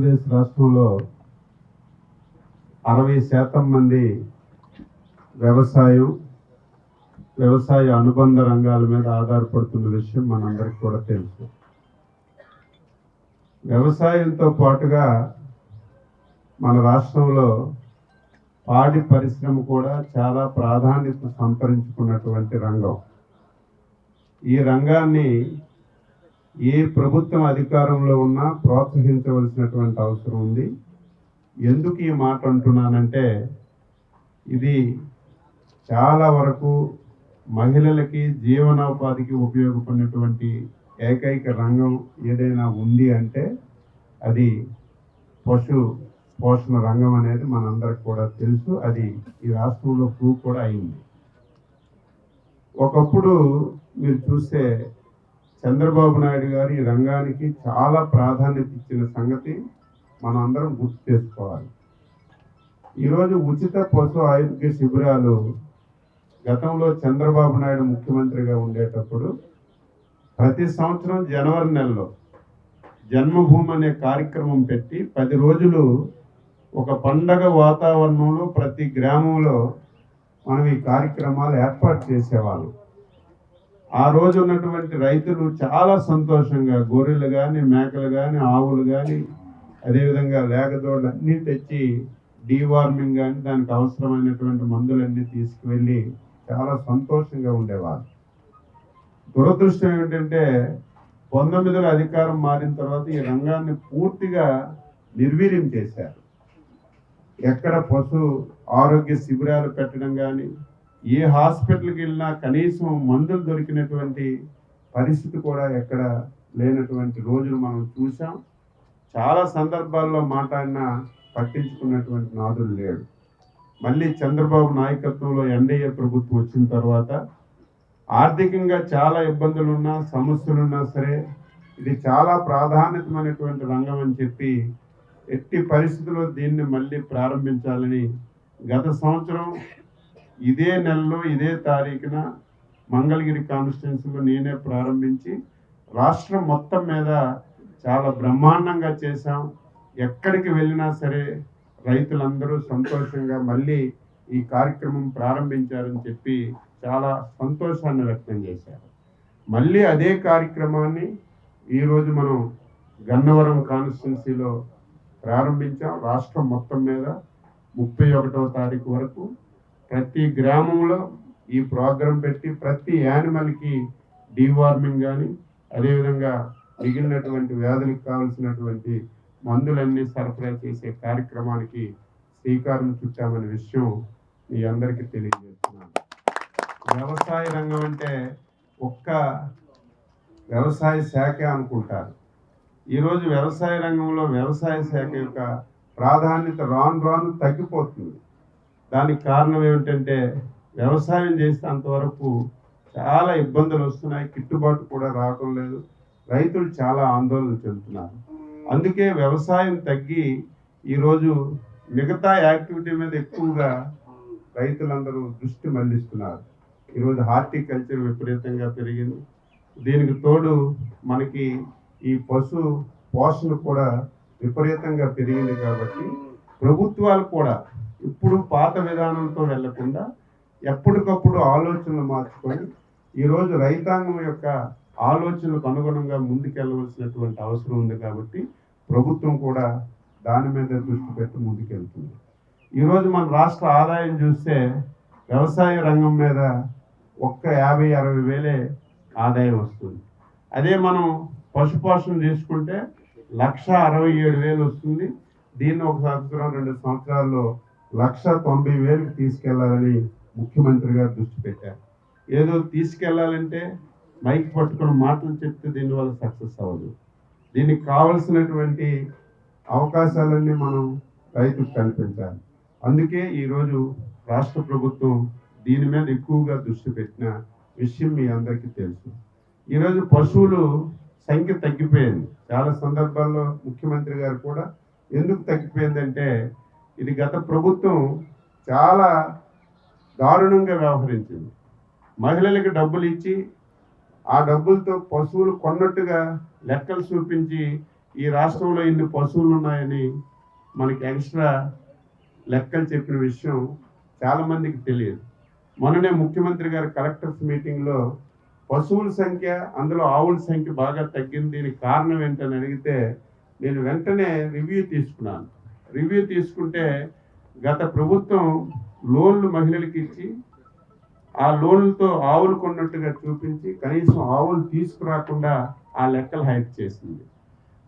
ఆంధ్రప్రదేశ్ రాష్ట్రంలో 60% మంది వ్యవసాయ అనుబంధ రంగాల మీద ఆధారపడుతున్న విషయం మనందరికీ కూడా తెలుసు. వ్యవసాయంతో పాటుగా మన రాష్ట్రంలో పాడి పరిశ్రమ కూడా చాలా ప్రాధాన్యత సంతరించుకున్నటువంటి రంగం. ఈ రంగాన్ని ఏ ప్రభుత్వం అధికారంలో ఉన్నా ప్రోత్సహించవలసినటువంటి అవసరం ఉంది. ఎందుకు ఈ మాట అంటున్నానంటే, ఇది చాలా వరకు మహిళలకి జీవనోపాధికి ఉపయోగపడినటువంటి ఏకైక రంగం ఏదైనా ఉంది అంటే అది పశు పోషణ రంగం అనేది మనందరికి కూడా తెలుసు. అది ఈ రాష్ట్రంలో ప్రూవ్ కూడా అయింది. ఒకప్పుడు మీరు చూస్తే చంద్రబాబు నాయుడు గారు ఈ రంగానికి చాలా ప్రాధాన్యత ఇచ్చిన సంగతి మనం అందరం గుర్తు చేసుకోవాలి. ఈరోజు ఉచిత పశు ఆరోగ్య శిబిరాలు గతంలో చంద్రబాబు నాయుడు ముఖ్యమంత్రిగా ఉండేటప్పుడు ప్రతి సంవత్సరం జనవరి నెలలో జన్మభూమి అనే కార్యక్రమం పెట్టి 10 రోజులు ఒక పండగ వాతావరణంలో ప్రతి గ్రామంలో మనం ఈ కార్యక్రమాలు ఏర్పాటు చేసేవాళ్ళం. ఆ రోజు ఉన్నటువంటి రైతులు చాలా సంతోషంగా గొర్రెలు కానీ, మేకలు కానీ, ఆవులు కానీ, అదేవిధంగా లేగదోళ్ళు అన్నీ తెచ్చి డీవార్మింగ్ కానీ దానికి అవసరమైనటువంటి మందులన్నీ తీసుకువెళ్ళి చాలా సంతోషంగా ఉండేవారు. దురదృష్టం ఏమిటంటే 19లో అధికారం మారిన తర్వాత ఈ రంగాన్ని పూర్తిగా నిర్వీర్యం చేశారు. ఎక్కడ పశు ఆరోగ్య శిబిరాలు పెట్టడం కానీ, ఏ హాస్పిటల్కి వెళ్ళినా కనీసం మందులు దొరికినటువంటి పరిస్థితి కూడా ఎక్కడ లేనటువంటి రోజులు మనం చూసాం. చాలా సందర్భాల్లో మాట్లాడినా పట్టించుకున్నటువంటి నాదులు లేడు. మళ్ళీ చంద్రబాబు నాయకత్వంలో ఎన్డీఏ ప్రభుత్వం వచ్చిన తర్వాత ఆర్థికంగా చాలా ఇబ్బందులున్నా, సమస్యలున్నా సరే ఇది చాలా ప్రాధాన్యతమైనటువంటి రంగం అని చెప్పి ఎట్టి పరిస్థితుల్లో దీన్ని మళ్ళీ ప్రారంభించాలని గత సంవత్సరం ఇదే నెలలో ఇదే తారీఖున మంగళగిరి కాన్స్టిట్యున్సీలో నేనే ప్రారంభించి రాష్ట్రం మొత్తం మీద చాలా బ్రహ్మాండంగా చేశాం. ఎక్కడికి వెళ్ళినా సరే రైతులందరూ సంతోషంగా మళ్ళీ ఈ కార్యక్రమం ప్రారంభించారని చెప్పి చాలా సంతోషాన్ని వ్యక్తం చేశారు. మళ్ళీ అదే కార్యక్రమాన్ని ఈరోజు మనం గన్నవరం కాన్స్టిట్యున్సీలో ప్రారంభించాం. రాష్ట్రం మొత్తం మీద 31వ తారీఖు వరకు ప్రతి గ్రామంలో ఈ ప్రోగ్రాం పెట్టి ప్రతి యానిమల్కి డీవార్మింగ్ కానీ, అదేవిధంగా మిగిలినటువంటి వ్యాధులకు కావాల్సినటువంటి మందులన్నీ సరఫరా చేసే కార్యక్రమానికి శ్రీకారం చుట్టామనే విషయం మీ అందరికీ తెలియజేస్తున్నాను. వ్యవసాయ రంగం అంటే ఒక్క వ్యవసాయ శాఖ అనుకుంటారు. ఈరోజు వ్యవసాయ రంగంలో వ్యవసాయ శాఖ యొక్క ప్రాధాన్యత రాను తగ్గిపోతుంది. దానికి కారణం ఏమిటంటే వ్యవసాయం చేస్తే అంతవరకు చాలా ఇబ్బందులు వస్తున్నాయి, గిట్టుబాటు కూడా రావటం లేదు, రైతులు చాలా ఆందోళన చెందుతున్నారు. అందుకే వ్యవసాయం తగ్గి ఈరోజు మిగతా యాక్టివిటీ మీద ఎక్కువగా రైతులందరూ దృష్టి మళ్లిస్తున్నారు. ఈరోజు హార్టికల్చర్ విపరీతంగా పెరిగింది. దీనికి తోడు మనకి ఈ పశు పోషణ కూడా విపరీతంగా పెరిగింది. కాబట్టి ప్రభుత్వాలు కూడా ఇప్పుడు పాత విధానంతో వెళ్లకుండా ఎప్పటికప్పుడు ఆలోచనలు మార్చుకొని ఈరోజు రైతాంగం యొక్క ఆలోచనలకు అనుగుణంగా ముందుకెళ్ళవలసినటువంటి అవసరం ఉంది. కాబట్టి ప్రభుత్వం కూడా దాని మీద దృష్టి పెట్టి ముందుకెళ్తుంది. ఈరోజు మన రాష్ట్ర ఆదాయం చూస్తే వ్యవసాయ రంగం మీద ఒక్క 50-60 వేలే ఆదాయం వస్తుంది. అదే మనం పశుపోషణ చేసుకుంటే 1,67,000 వస్తుంది. దీన్ని ఒక సంవత్సరం 2 సంవత్సరాల్లో 1,90,000కి తీసుకెళ్లాలని ముఖ్యమంత్రి గారు దృష్టి పెట్టారు. ఏదో తీసుకెళ్లాలంటే మైక్ పట్టుకుని మాటలు చెప్తే దీనివల్ల సక్సెస్ అవ్వదు. దీనికి కావలసినటువంటి అవకాశాలన్నీ మనం రైతుకు కల్పించాలి. అందుకే ఈరోజు రాష్ట్ర ప్రభుత్వం దీని మీద ఎక్కువగా దృష్టి పెట్టిన విషయం మీ అందరికీ తెలుసు. ఈరోజు పశువులు సంఖ్య తగ్గిపోయింది. చాలా సందర్భాల్లో ముఖ్యమంత్రి గారు కూడా ఎందుకు తగ్గిపోయిందంటే ఇది గత ప్రభుత్వం చాలా దారుణంగా వ్యవహరించింది. మహిళలకు డబ్బులు ఇచ్చి ఆ డబ్బులతో పశువులు కొన్నట్టుగా లెక్కలు చూపించి ఈ రాష్ట్రంలో ఇన్ని పశువులు ఉన్నాయని మనకి ఎక్స్ట్రా లెక్కలు చెప్పిన విషయం చాలామందికి తెలియదు. మొన్ననే ముఖ్యమంత్రి గారు కలెక్టర్స్ మీటింగ్లో పశువుల సంఖ్య, అందులో ఆవుల సంఖ్య బాగా తగ్గింది, దీనికి కారణం ఏంటని అడిగితే నేను వెంటనే రివ్యూ తీసుకున్నాను. రివ్యూ తీసుకుంటే గత ప్రభుత్వం లోన్లు మహిళలకు ఇచ్చి ఆ లోన్లతో ఆవులు కొన్నట్టుగా చూపించి కనీసం ఆవులు తీసుకురాకుండా ఆ లెక్కలు హైక్ చేసింది.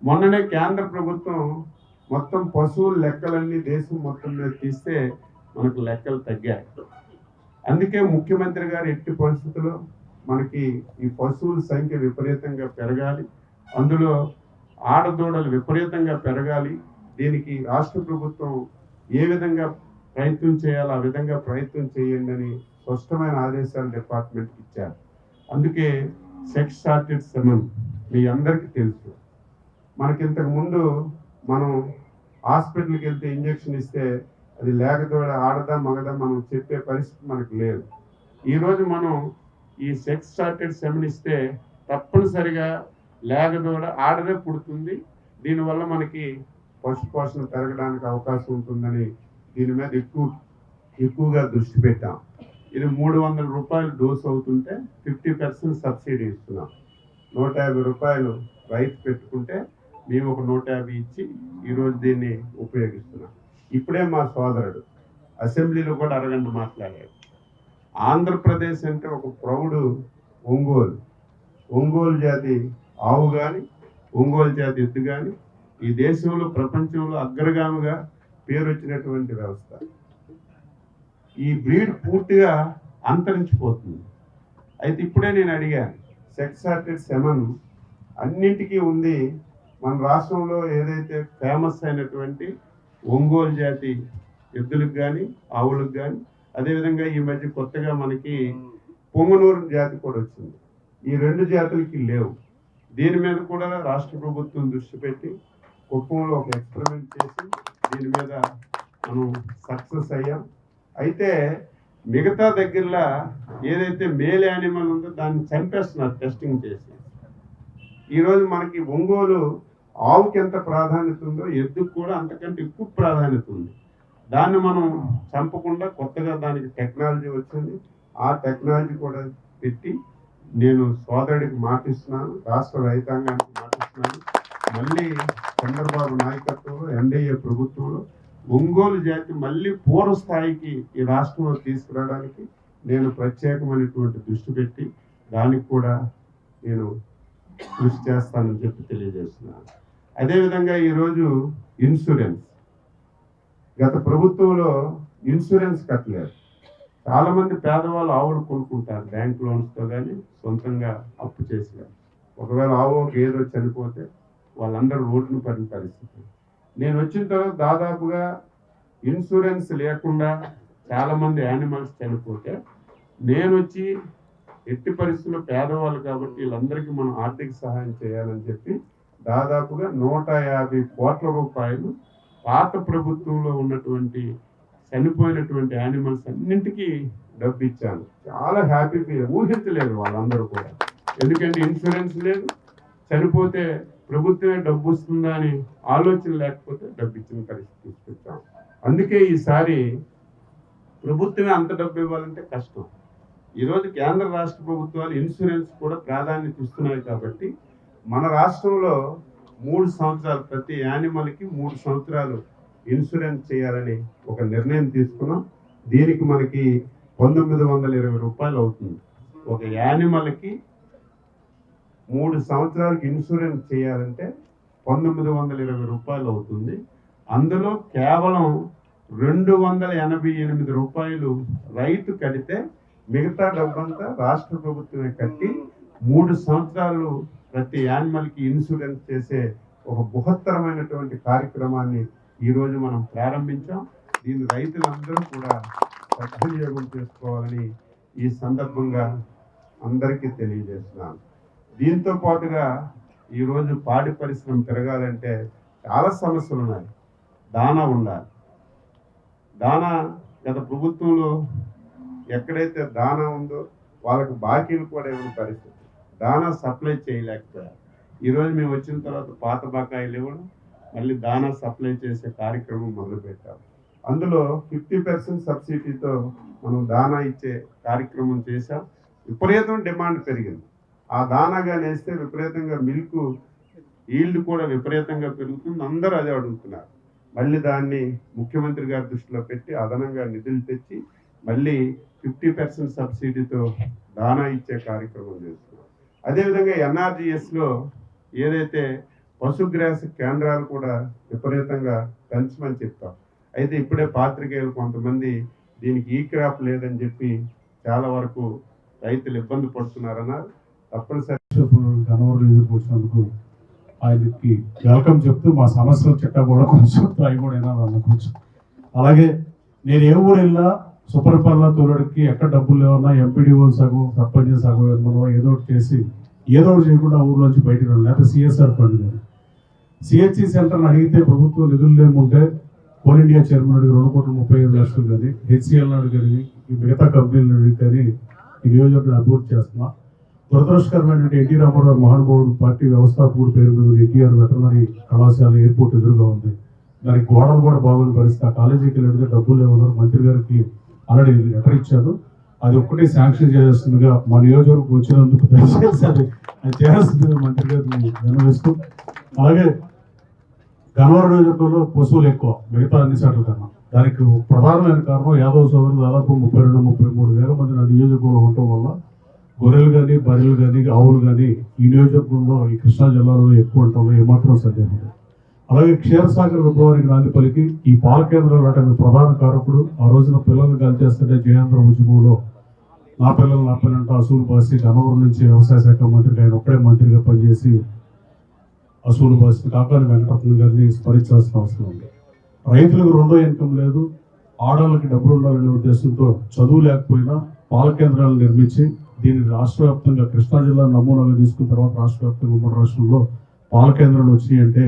మొన్ననే కేంద్ర ప్రభుత్వం మొత్తం పశువుల లెక్కలన్నీ దేశం మొత్తం మీద తీస్తే మనకు లెక్కలు తగ్గాయి. అందుకే ముఖ్యమంత్రి గారు ఎట్టి పరిస్థితుల్లో మనకి ఈ పశువుల సంఖ్య విపరీతంగా పెరగాలి, అందులో ఆడదూడలు విపరీతంగా పెరగాలి, దీనికి రాష్ట్ర ప్రభుత్వం ఏ విధంగా ప్రయత్నం చేయాలో ఆ విధంగా ప్రయత్నం చేయండి అని స్పష్టమైన ఆదేశాలు డిపార్ట్మెంట్కి ఇచ్చారు. అందుకే సెక్స్ షార్టెడ్ సెమన్ మీ అందరికీ తెలుసు. మనకింతకు ముందు మనం హాస్పిటల్కి వెళ్తే ఇంజక్షన్ ఇస్తే అది లేకదోడ ఆడదా మగదా మనం చెప్పే పరిస్థితి మనకు లేదు. ఈరోజు మనం ఈ సెక్స్ షార్టెడ్ సెమన్ ఇస్తే తప్పనిసరిగా లేకదోడ ఆడదే పుడుతుంది, దీనివల్ల మనకి పశుపోషణ పెరగడానికి అవకాశం ఉంటుందని దీని మీద ఎక్కువగా దృష్టి పెట్టాం. ఇది 300 రూపాయలు డోస్ అవుతుంటే 50% సబ్సిడీ ఇస్తున్నాం. 150 రూపాయలు రైతు పెట్టుకుంటే మేము ఒక 150 ఇచ్చి ఈరోజు దీన్ని ఉపయోగిస్తున్నాం. ఇప్పుడే మా సోదరుడు అసెంబ్లీలో కూడా అరగంట మాట్లాడాడు. ఆంధ్రప్రదేశ్ అంటే ఒక ప్రౌడ్ ఒంగోలు జాతి ఆవు కానీ, ఒంగోలు జాతి ఎద్దు కానీ ఈ దేశంలో ప్రపంచంలో అగ్రగామిగా పేరు వచ్చినటువంటి వ్యవస్థ. ఈ బ్రీడ్ పూర్తిగా అంతరించిపోతుంది. అయితే ఇప్పుడే నేను అడిగాను, సెక్స్ షార్టెడ్ సెమన్ అన్నింటికీ ఉంది. మన రాష్ట్రంలో ఏదైతే ఫేమస్ అయినటువంటి ఒంగోలు జాతి ఎద్దులకు కానీ ఆవులకు కానీ, అదేవిధంగా ఈ మధ్య కొత్తగా మనకి పొంగనూరు జాతి కూడా వచ్చింది. ఈ 2 జాతులకి లేవు. దీని మీద కూడా రాష్ట్ర ప్రభుత్వం దృష్టి పెట్టి కుప్పంలో ఒక ఎక్స్పెరిమెంట్ చేసి దీని మీద మనం సక్సెస్ అయ్యాం. అయితే మిగతా దగ్గరలో ఏదైతే మేల్ యానిమల్ ఉందో దాన్ని చంపేస్తున్నారు టెస్టింగ్ చేసి. ఈరోజు మనకి ఒంగోలు ఆవుకి ఎంత ప్రాధాన్యత ఉందో ఎద్దుకు కూడా అంతకంటే ఎక్కువ ప్రాధాన్యత ఉంది. దాన్ని మనం చంపకుండా కొత్తగా దానికి టెక్నాలజీ వచ్చింది. ఆ టెక్నాలజీ కూడా పెట్టి నేను సోదరుడికి మాటిస్తున్నాను, రాష్ట్ర రైతాంగానికి మాటిస్తున్నాను. మళ్ళీ చంద్రబాబు నాయకత్వంలో ఎన్డీఏ ప్రభుత్వంలో ఒంగోలు జాతి మళ్ళీ పూర్వ స్థాయికి ఈ రాష్ట్రంలో తీసుకురావడానికి నేను ప్రత్యేకమైనటువంటి దృష్టి పెట్టి దానికి కూడా నేను కృషి చేస్తానని చెప్పి తెలియజేస్తున్నాను. అదేవిధంగా ఈరోజు ఇన్సూరెన్స్, గత ప్రభుత్వంలో ఇన్సూరెన్స్ కట్టలేదు. చాలామంది పేదవాళ్ళు ఆవులు కొనుక్కుంటారు బ్యాంక్ లోన్స్తో కానీ సొంతంగా అప్పు చేసి కానీ. ఒకవేళ ఆవు ఏదో చనిపోతే వాళ్ళందరూ రోడ్డును పడిన పరిస్థితి. నేను వచ్చిన తర్వాత దాదాపుగా ఇన్సూరెన్స్ లేకుండా చాలామంది యానిమల్స్ చనిపోతే నేను వచ్చి ఎట్టి పరిస్థితుల్లో పేదవాళ్ళు కాబట్టి వీళ్ళందరికీ మనం ఆర్థిక సహాయం చేయాలని చెప్పి దాదాపుగా 150 కోట్ల రూపాయలు పాత ప్రభుత్వంలో ఉన్నటువంటి చనిపోయినటువంటి యానిమల్స్ అన్నింటికీ డబ్బు ఇచ్చాను. చాలా హ్యాపీ ఫీల్, ఊహించలేదు వాళ్ళందరూ కూడా. ఎందుకంటే ఇన్సూరెన్స్ లేదు, చనిపోతే ప్రభుత్వమే డబ్బు వస్తుందా అని ఆలోచన లేకపోతే డబ్బు ఇచ్చిన పరిస్థితి తీసుకొచ్చాం. అందుకే ఈసారి ప్రభుత్వమే అంత డబ్బు ఇవ్వాలంటే కష్టం. ఈరోజు కేంద్ర రాష్ట్ర ప్రభుత్వాలు ఇన్సూరెన్స్ కూడా ప్రాధాన్యత ఇస్తున్నాయి కాబట్టి మన రాష్ట్రంలో 3 సంవత్సరాలు ప్రతి యానిమల్కి 3 సంవత్సరాలు ఇన్సూరెన్స్ చేయాలని ఒక నిర్ణయం తీసుకున్నాం. దీనికి మనకి 1920 రూపాయలు అవుతుంది. ఒక యానిమల్కి 3 సంవత్సరాలకి ఇన్సూరెన్స్ చేయాలంటే 1920 రూపాయలు అవుతుంది. అందులో కేవలం 288 రూపాయలు రైతు కడితే మిగతా డబ్బంతా రాష్ట్ర ప్రభుత్వమే కట్టి 3 సంవత్సరాలు ప్రతి యానిమల్కి ఇన్సూరెన్స్ చేసే ఒక బృహత్తరమైనటువంటి కార్యక్రమాన్ని ఈరోజు మనం ప్రారంభించాం. దీన్ని రైతులందరూ కూడా సద్వినియోగం చేసుకోవాలని ఈ సందర్భంగా అందరికీ తెలియజేస్తున్నాను. దీంతో పాటుగా ఈరోజు పాడి పరిశ్రమ పెరగాలంటే చాలా సమస్యలు ఉన్నాయి. దానా ఉండాలి. దానా గత ప్రభుత్వంలో ఎక్కడైతే దానా ఉందో వాళ్ళకు బాకీలు కూడా ఇవ్వని పరిస్థితి, దానా సప్లై చేయలేకపోయారు. ఈరోజు మేము వచ్చిన తర్వాత పాత బకాయిలు ఇవ్వడం, మళ్ళీ దానా సప్లై చేసే కార్యక్రమం మొదలుపెట్టాం. అందులో 50% సబ్సిడీతో మనం దానా ఇచ్చే కార్యక్రమం చేశాం. విపరీతం డిమాండ్ పెరిగింది. ఆ దానాగా వేస్తే విపరీతంగా మిల్క్ ఈల్డ్ కూడా విపరీతంగా పెరుగుతుంది. అందరూ అదే అడుగుతున్నారు. మళ్ళీ దాన్ని ముఖ్యమంత్రి గారి దృష్టిలో పెట్టి అదనంగా నిధులు తెచ్చి మళ్ళీ 50% సబ్సిడీతో దానా ఇచ్చే కార్యక్రమం చేస్తున్నాం. అదేవిధంగా ఎన్ఆర్జీఎస్లో ఏదైతే పశుగ్రాస కేంద్రాలు కూడా విపరీతంగా పెంచమని చెప్తాం. అయితే ఇప్పుడే పాత్రికేయులు కొంతమంది దీనికి ఈ క్రాప్ లేదని చెప్పి చాలా వరకు రైతులు ఇబ్బంది పడుతున్నారన్నారు. తప్పనిసరి వచ్చినందుకు ఆయనకి వెల్కమ్ చెప్తూ మా సమస్యల చిట్టా కూడా కొంచెం అవి కూడా వినాలన్న కొంచెం. అలాగే నేను ఏ ఊరు వెళ్ళినా సుపరిపాలన తోలడికి ఎక్కడ డబ్బులు లేవన్నా ఎంపీడీఓ సగం సర్పంచ్ సగం మనం ఏదో ఒకటి చేసి ఏదో ఒకటి చేయకుండా ఊర్లోంచి బయటకు రాలి. లేకపోతే సిఎస్ఆర్ ఫండ్ కానీ సిహెచ్సి సెంటర్ని అడిగితే ప్రభుత్వం నిధులు లేకుంటే కోల్ ఇండియా చైర్మన్ అడిగి 2,35,00,000 కానీ హెచ్సిఎల్ అడిగి మిగతా కంపెనీలు అడిగి కానీ ఈ నియోజకవర్గాన్ని అభివృద్ధి చేస్తున్నా. దురదృష్టకరమైనటువంటి ఎన్టీ రామారావు మహానుభావుడు పార్టీ వ్యవస్థాపకుడు పేరు మీద ఎన్టీఆర్ వెటర్నరీ కళాశాల ఎయిర్పోర్ట్ ఎదురుగా ఉంది. దానికి గోడలు కూడా బాగుంది పరిస్థితి. ఆ కాలేజీకి వెళ్తే డబ్బులు లేవన్నారు. మంత్రి గారికి ఆల్రెడీ లెటర్ ఇచ్చారు. అది ఒక్కటే శాంక్షన్ చేయాల్సిందిగా మా నియోజకవర్గం వచ్చినందుకు దయచేసి అది చేయాల్సిందిగా మంత్రి గారిని విన్నవిస్తూ, అలాగే గన్నవరం నియోజకవర్గంలో పశువులు ఎక్కువ మిగతా అన్ని చోట్ల కన్నా. దానికి ప్రధానమైన కారణం యాదవ్ సోదరులు దాదాపు 32-33 వేల మంది నా నియోజకవర్గంలో ఉండటం వల్ల గొర్రెలు కానీ బర్రెలు కానీ ఆవులు కానీ ఈ నియోజకవర్గంలో ఈ కృష్ణా జిల్లాలో ఎక్కువ ఉండటంలో ఏమాత్రం సందేహం లేదు. అలాగే క్షీరసాగర్ విప్లవానికి నాంది పలికి ఈ పాల కేంద్రాలు రావడానికి ప్రధాన కారకుడు ఆ రోజున పిల్లల్ని కాల్చేస్తుంటే జయాంధ్ర ఉద్యమంలో నా పిల్లలంట అసూలు బాసి గన్నవరం నుంచి వ్యవసాయ శాఖ మంత్రికి ఆయన ఒక్కడే మంత్రిగా పనిచేసి అసూలు బాసి కాకాని వెంకటరత్న గారిని స్మరించాల్సిన అవసరం ఉంది. రైతులకు రెండో ఇన్కమ్ లేదు, ఆడవాళ్ళకి డబ్బులు ఉండాలనే ఉద్దేశంతో చదువు లేకపోయినా పాల కేంద్రాలను నిర్మించి దీన్ని రాష్ట్ర వ్యాప్తంగా కృష్ణా జిల్లా నమూనాగా తీసుకున్న తర్వాత రాష్ట్ర వ్యాప్తంగా ఉమ్మడి రాష్ట్రంలో పాల కేంద్రాలు వచ్చినాయి అంటే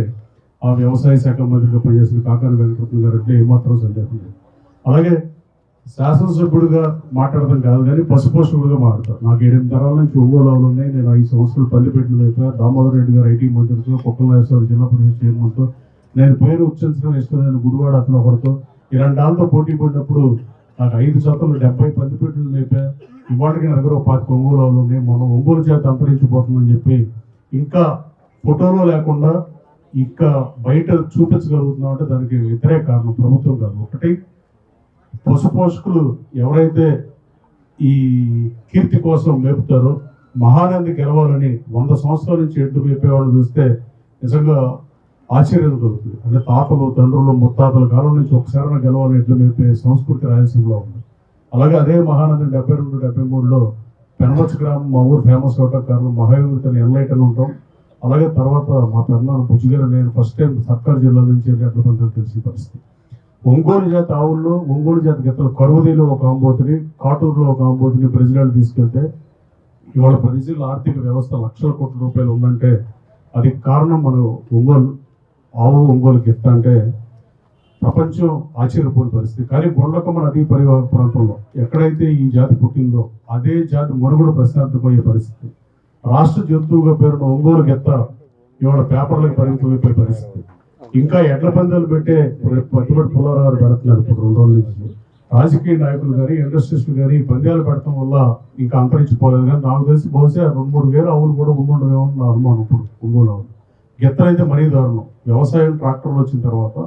ఆ వ్యవసాయ శాఖ మంత్రిగా పనిచేసిన కాకాని వెంకటరత్న గారు అంటే ఏమాత్రం సందేహం లేదు. అలాగే శాసనసభ్యుడిగా మాట్లాడడం కాదు కానీ పశుపోషకుడిగా మాట్లాడతారు. నాకు 8 తరాల నుంచి ఒంగోలు ఆవులు ఉన్నాయి. నేను 5 సంవత్సరాలు పందిపెట్టిన అయిపోయా. దామోదర్ రెడ్డి గారు ఐటీ మంత్రితో, కుక్కలనాగేశ్వర జిల్లా పరిషత్ చైర్మన్తో, నేను పేరు ఉచ్చరించడం ఇష్టమైన గుడివాడ అతను ఒకరితో ఇలాంటి వాళ్ళతో పోటీ పడినప్పుడు నాకు 5 శాతంలో 70 పందిపెట్టులు అయిపోయా. ఇవాటికి నా దగ్గర 25 ఒంగోలు ఆవులు ఉన్నాయి. మనం ఒంగోలు చేత అంతరించిపోతుందని చెప్పి ఇంకా ఫోటోలో లేకుండా ఇంకా బయట చూపించగలుగుతున్నాం అంటే దానికి వ్యతిరేక కారణం ప్రభుత్వం కాదు. ఒకటి, పశుపోషకులు ఎవరైతే ఈ కీర్తి కోసం మేపుతారో మహానంది గెలవాలని 100 సంవత్సరాల నుంచి ఎడ్లు మేపేవాళ్ళు చూస్తే నిజంగా ఆశ్చర్యం కలుగుతుంది. అంటే తాతలు, తండ్రులు, ముత్తాతల కాలం నుంచి ఒకసారి గెలవాలని ఎడ్లు మేపే సంస్కృతి రాయలసీమలో ఉంది. అలాగే అదే మహానంది 72-73లో పెనమచ్చ గ్రామం మా ఊరు ఫేమస్ అవటం కారణం మహాయోగితలు ఎన్లైట్ అని ఉంటాం. అలాగే తర్వాత మా పెద్దనాన్న బుజ్జిగారు నేను ఫస్ట్ టైం సర్కార్ జిల్లా నుంచి ఎడ్ల పంచాలు తెలిసిన పరిస్థితి. ఒంగోలు జాతి ఆవుల్లో ఒంగోలు జాతి గెత్తలు కరువుదీలో ఒక ఆంబోతుని, కాటూరులో ఒక ఆంబోతుని ప్రజలు తీసుకెళ్తే ఇవాళ ప్రజల ఆర్థిక వ్యవస్థ లక్షల కోట్ల రూపాయలు ఉందంటే అది కారణం మన ఒంగోలు ఆవు, ఒంగోలు గెత్త అంటే ప్రపంచం ఆశ్చర్యపోయిన పరిస్థితి. కానీ బొండకమ్మ నదీ పరివాహక ప్రాంతంలో ఎక్కడైతే ఈ జాతి పుట్టిందో అదే జాతి మనుగడ ప్రశాంతమయ్యే పరిస్థితి. రాష్ట్ర జంతువుగా పేరున్న ఒంగోలు గెత్త ఇవాళ పేపర్లకు పరిమితమైపోయే పరిస్థితి. ఇంకా ఎడ్ల పందాలు పెట్టే పట్టుబడి పుల్లారావు పెడుతున్నారు ఇప్పుడు 2 రోజుల నుంచి. రాజకీయ నాయకులు కానీ ఇండస్ట్రీస్లు కానీ పందాలు పెడతాం వల్ల ఇంకా అంతరించిపోలేదు. కానీ నాకు తెలిసి బహుశా 2-3 వేల ఆవులు కూడా ఉండేమో నా అనుమానం. ఇప్పుడు ఒంగోలు ఆవులు గెత్తలైతే మరీ దారుణం. వ్యవసాయం ట్రాక్టర్లు వచ్చిన తర్వాత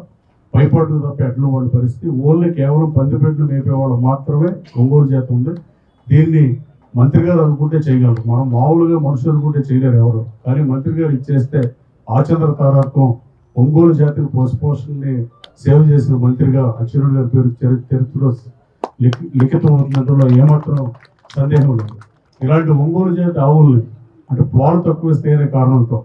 పైపాట్లు తప్ప ఎడ్ల వాళ్ళ పరిస్థితి. ఓన్లీ కేవలం పందిపెట్లు మేపేవాళ్ళు మాత్రమే ఒంగోలు జాతి ఉంది. దీన్ని మంత్రి గారు అనుకుంటే చేయగలరు. మనం మామూలుగా మనుషులు అనుకుంటే చేయలేరు ఎవరు. కానీ మంత్రి గారు ఇచ్చేస్తే ఆచంద్ర తారాత్వం ఒంగోలు జాతిని పోషణని సేవ చేసిన మంత్రిగా అచ్చెన్నాయుడు గారి పేరు చరిత్రలో లిఖితం అవుతున్నట్లో ఏమాత్రం సందేహం లేదు. ఇలాంటి ఒంగోలు జాతి ఆవుల్ని అంటే పాలు తక్కువ ఇస్తే అనే కారణంతో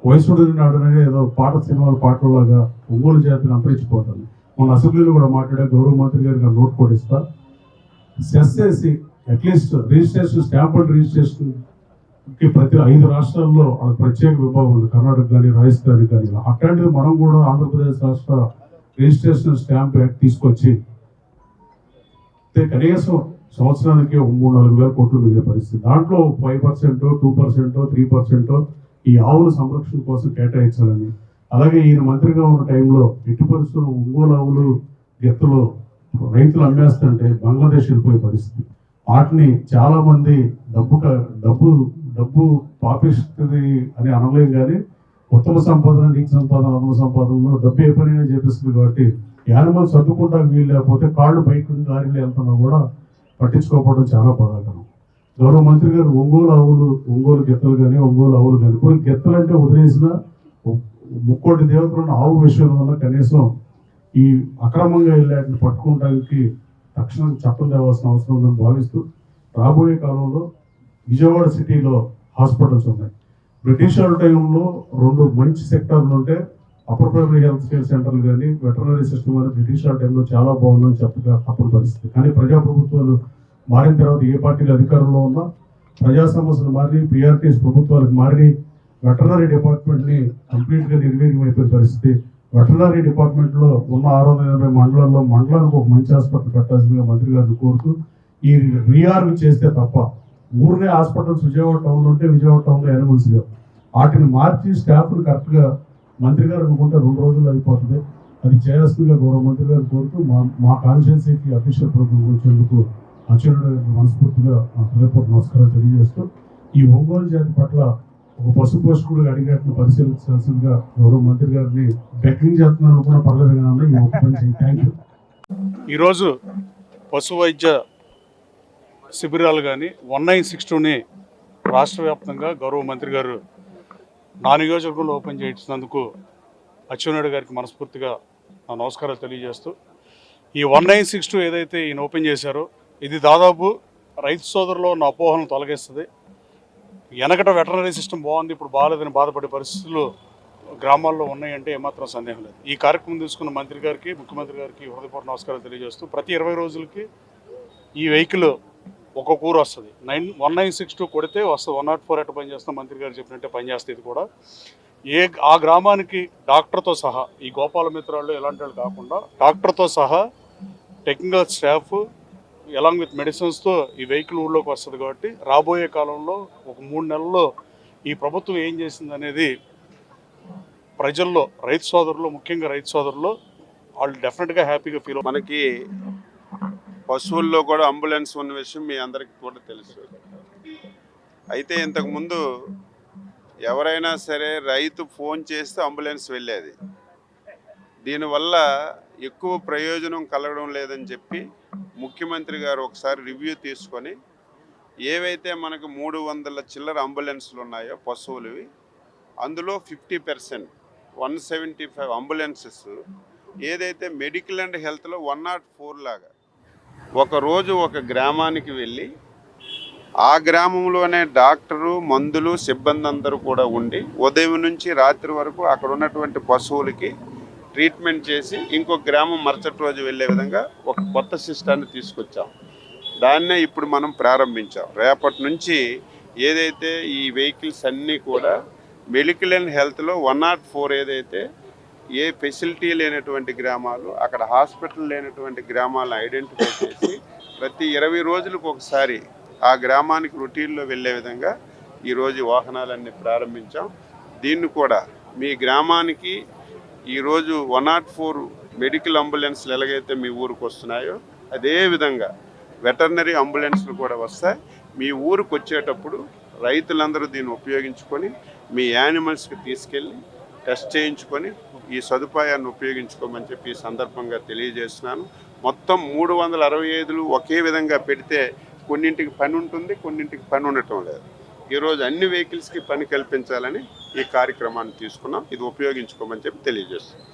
వయసుడు నాడు అనేది ఏదో సినిమాల పాటలాగా ఒంగోలు జాతిని అంతరించిపోతుంది. మన అసెంబ్లీలో కూడా మాట్లాడే గౌరవ మంత్రి గారికి నోట్ కూడా ఇస్తా. సెస్ చేసి at least registration stamp and registration ప్రతి 5 రాష్ట్రాల్లో అది ప్రత్యేక విభాగం ఉంది. కర్ణాటక కానీ రాజస్థాన్ కానీ అట్లాంటిది మనం కూడా ఆంధ్రప్రదేశ్ రాష్ట్ర రిజిస్ట్రేషన్ స్టాంప్ యాక్ట్ తీసుకొచ్చి కనీసం సంవత్సరానికి 3-4 వేల కోట్లు మిగిలే పరిస్థితి. దాంట్లో 5%, 2%, 3% ఈ ఆవుల సంరక్షణ కోసం కేటాయించాలని, అలాగే ఈయన మంత్రిగా ఉన్న టైంలో ఎట్టి పరిస్థితుల్లో ఒంగోలు ఆవులు గెత్తలు రైతులు అమ్మేస్తుంటే బంగ్లాదేశ్ వెళ్ళిపోయే పరిస్థితి. వాటిని చాలా మంది డబ్బు పాపిస్తుంది అని అనలేం, కానీ ఉత్తమ సంపాదన, నీతి సంపాదన, అధమ సంపాదనలో డబ్బు ఏ పనైనా చేపిస్తుంది. కాబట్టి యానిమల్ సర్దుకుంటా వీలు లేకపోతే కాళ్ళు బయట దారిలో వెళ్తున్నా కూడా పట్టించుకోకపోవడం చాలా బాధాకరం. గౌరవ మంత్రి గారు ఒంగోలు గెత్తలు కానీ ఒంగోలు ఆవులు కానీ, ఇప్పుడు గెత్తలు అంటే వదిలేసిన ముక్కోటి దేవతలను ఆవు విషయంలో కనీసం ఈ అక్రమంగా వెళ్ళాటిని పట్టుకోవడానికి తక్షణం చట్టం తేవాల్సిన అవసరం ఉందని భావిస్తూ, రాబోయే కాలంలో విజయవాడ సిటీలో హాస్పిటల్స్ ఉన్నాయి. బ్రిటిష్ వాళ్ళ టైంలో 2 మంచి సెక్టార్లు ఉంటే అప్పర్ ప్రైమరీ హెల్త్ కేర్ సెంటర్లు కానీ వెటర్నరీ సిస్టమ్ కానీ బ్రిటిష్ వాళ్ళ టైంలో చాలా బాగుందని చెప్పగా తప్పని పరిస్థితి. కానీ ప్రజాప్రభుత్వాలు మారిన తర్వాత ఏ పార్టీలు అధికారంలో ఉన్నా ప్రజా సమస్యలు మారి, ప్రియారిటీస్ ప్రభుత్వాలకు మారి, వెటర్నరీ డిపార్ట్మెంట్ని కంప్లీట్గా నిర్వీర్యం అయిపోయిన పరిస్థితి. వెటర్నరీ డిపార్ట్మెంట్లో ఉన్న 680 మండలాల్లో మండలానికి ఒక మంచి హాస్పిటల్ పెట్టాల్సిందిగా మంత్రి గారిని కోరుతూ, ఈ రీఆర్వ్ చేస్తే తప్ప ఊరినే హాస్పిటల్స్ విజయవాడ టౌన్లో ఉంటే విజయవాడ టౌన్లో యానిమల్స్ లేవు. వాటిని మార్చి స్టాఫ్ను కరెక్ట్గా మంత్రి గారు అనుకుంటే 2 రోజుల్లో అయిపోతుంది. అది చేయాల్సిందిగా గౌరవ మంత్రి గారిని కోరుతూ మా కాన్స్టిట్యున్సీకి అఫీషియల్ ప్రోగ్రాం వచ్చేందుకు అచ్చెన్నాయుడు గారికి మనస్ఫూర్తిగా హృదయపూర్వక నమస్కారాలు తెలియజేస్తూ, ఈ ఒంగోలు జాతి పట్ల ఒక పశు పోషకుడు అడిగినట్లు పరిశీలించాల్సిందిగా గౌరవ మంత్రి గారిని బెక్కింగ్ చేస్తున్నాను కూడా పర్లేదు కానీ ఈ ఒక్క పని చేయండి. Thank you. ఈరోజు పశు వైద్య శిబిరాలు కానీ 1962ని రాష్ట్ర వ్యాప్తంగా గౌరవ మంత్రి గారు నా నియోజకవర్గంలో ఓపెన్ చేయించినందుకు అచ్చెన్నాయుడు గారికి మనస్ఫూర్తిగా నా నమస్కారాలు తెలియజేస్తూ, ఈ 1962 ఏదైతే ఈయన ఓపెన్ చేశారో ఇది దాదాపు రైతు సోదరులో ఉన్న అపోహలను తొలగిస్తుంది. వెనకట వెటర్నరీ సిస్టమ్ బాగుంది, ఇప్పుడు బాగాలేదని బాధపడే పరిస్థితులు గ్రామాల్లో ఉన్నాయంటే ఏమాత్రం సందేహం లేదు. ఈ కార్యక్రమం తీసుకున్న మంత్రి గారికి, ముఖ్యమంత్రి గారికి హృదయపూర్వక నమస్కారాలు తెలియజేస్తూ, ప్రతి 20 రోజులకి ఈ వెహికల్ ఒక్కొక్క ఊరు వస్తుంది. 1962 కొడితే వస్తుంది, 104 ఎట్ట పనిచేస్తాం మంత్రి గారు చెప్పినట్టే పనిచేస్తుంది. ఇది కూడా ఆ గ్రామానికి డాక్టర్తో సహా, ఈ గోపాల మిత్రాలు ఎలాంటి వాళ్ళు కాకుండా డాక్టర్తో సహా టెక్నికల్ స్టాఫ్ ఎలాంగ్ విత్ మెడిసిన్స్తో ఈ వెహికల్ ఊళ్ళోకి వస్తుంది. కాబట్టి రాబోయే కాలంలో ఒక 3 నెలల్లో ఈ ప్రభుత్వం ఏం చేసింది అనేది ప్రజల్లో, రైతు సోదరులు, ముఖ్యంగా రైతు సోదరులు వాళ్ళు డెఫినెట్గా హ్యాపీగా ఫీల్. మనకి పశువుల్లో కూడా అంబులెన్స్ ఉన్న విషయం మీ అందరికీ కూడా తెలుసు. అయితే ఇంతకుముందు ఎవరైనా సరే రైతు ఫోన్ చేస్తే అంబులెన్స్ వెళ్ళేది. దీనివల్ల ఎక్కువ ప్రయోజనం కలగడం లేదని చెప్పి ముఖ్యమంత్రి గారు ఒకసారి రివ్యూ తీసుకొని ఏవైతే మనకు 300 చిల్లర అంబులెన్స్లు ఉన్నాయో పశువులవి, అందులో 50% 175 అంబులెన్సెస్ ఏదైతే మెడికల్ అండ్ హెల్త్లో 104 లాగా ఒకరోజు ఒక గ్రామానికి వెళ్ళి ఆ గ్రామంలోనే డాక్టరు, మందులు, సిబ్బంది అందరూ కూడా ఉండి ఉదయం నుంచి రాత్రి వరకు అక్కడ ఉన్నటువంటి పశువులకి ట్రీట్మెంట్ చేసి ఇంకొక గ్రామం మరుసటి రోజు వెళ్ళే విధంగా ఒక కొత్త సిస్టాన్ని తీసుకొచ్చాం. దాన్నే ఇప్పుడు మనం ప్రారంభించాం. రేపటి నుంచి ఏదైతే ఈ వెహికల్స్ అన్నీ కూడా మెడికల్ అండ్ హెల్త్లో 104 ఏదైతే ఏ ఫెసిలిటీ లేనటువంటి గ్రామాలు, అక్కడ హాస్పిటల్ లేనటువంటి గ్రామాలను ఐడెంటిఫై చేసి ప్రతి 20 రోజులకు ఒకసారి ఆ గ్రామానికి రొటీన్లో వెళ్ళే విధంగా ఈరోజు వాహనాలన్నీ ప్రారంభించాం. దీన్ని కూడా మీ గ్రామానికి ఈరోజు 104 మెడికల్ అంబులెన్స్లు ఎలాగైతే మీ ఊరికి వస్తున్నాయో అదేవిధంగా వెటర్నరీ అంబులెన్స్లు కూడా వస్తాయి. మీ ఊరికి వచ్చేటప్పుడు రైతులందరూ దీన్ని ఉపయోగించుకొని మీ యానిమల్స్కి తీసుకెళ్ళి టెస్ట్ చేయించుకొని ఈ సదుపాయాన్ని ఉపయోగించుకోమని చెప్పి ఈ సందర్భంగా తెలియజేస్తున్నాను. మొత్తం 365 ఒకే విధంగా పెడితే కొన్నింటికి పని ఉంటుంది, కొన్నింటికి పని ఉండటం లేదు. ఈరోజు అన్ని వెహికల్స్కి పని కల్పించాలని ఈ కార్యక్రమాన్ని తీసుకున్నాం. ఇది ఉపయోగించుకోమని చెప్పి తెలియజేస్తున్నాం.